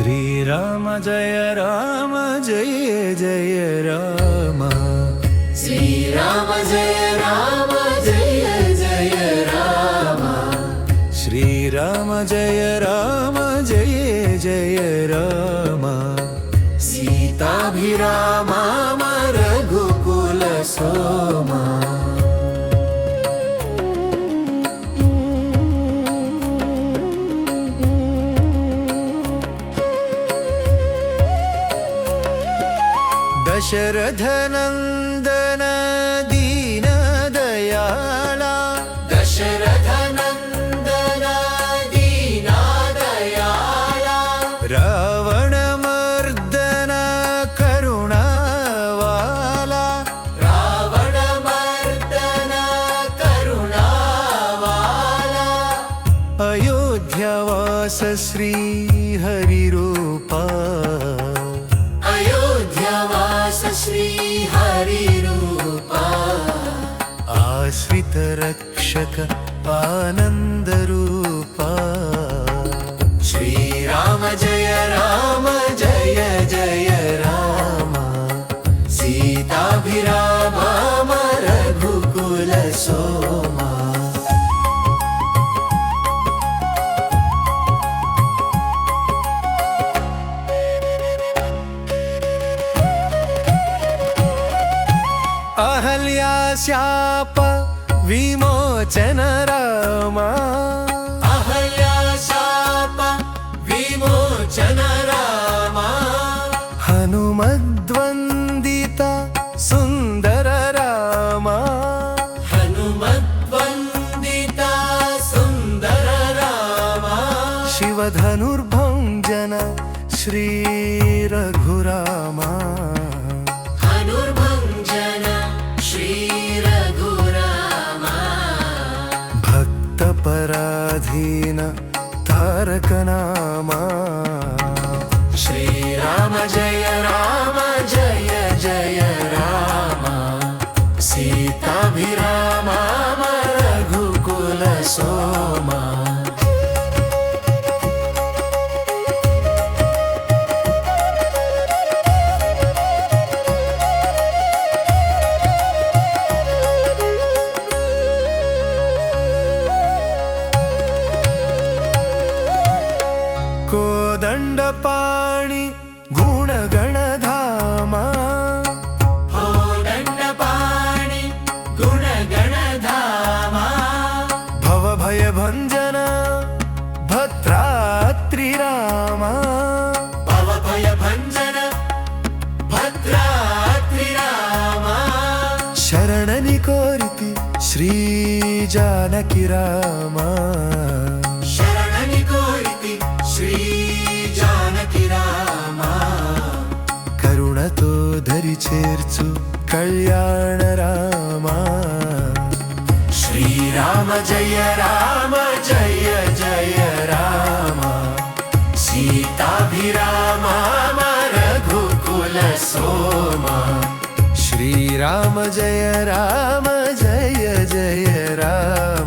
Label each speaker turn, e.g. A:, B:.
A: श्रीराम जय राम जय जय राम।
B: श्रीराम जय राम जय जय राम।
A: श्रीराम जय राम जय जय राम।
B: सीताभिरामा रघुकुल सोमा।
A: दशरथ नंदन दीन दयाला।
B: दशरथ नंदन दीना दयाला।
A: रावण मर्दन करुणावाला।
B: रावण मर्दन करुणावाला।
A: अयोध्यावास श्री हरिरूपा।
B: अयोध्यावास श्री हरिरूपा।
A: आश्रित रक्षक आनंद रूपा।
B: श्रीराम जय राम जय जय राम। सीताभिरामा रघुकुल सोमा।
A: अहल्या शाप विमोचन रामा।
B: अहल्या शाप विमोचन रामा।
A: हनुमद्वन्दिता सुन्दर रामा।
B: हनुमद्वन्दिता सुन्दर रामा।
A: शिवधनुर्भञ्जन श्री रघुरामा।
B: धनुर्भञ्जन श्री रघुरामा।
A: भक्तपराधीन तारक नामा।
B: श्रीराम जय राम जय जय राम। सीताभिरामा रघुकुल सोमा।
A: कोदण्डपाणि गुणगणधामा।
B: कोदण्डपाणि गुणगणधामा।
A: भवभयभञ्जन भद्रात्रिरामा।
B: भवभयभञ्जन भद्रात्रिरामा।
A: शरणनि कोरिति श्री जानकी रामा।
B: शरणनि कोरिति श्री जानकी रामा।
A: करुणतो धरि चेर्चु कल्याण रामा।
B: श्रीराम जय राम जय जय राम। सीताभिरामा रघुकुल सोमा।
A: श्रीराम जय राम जय जय राम।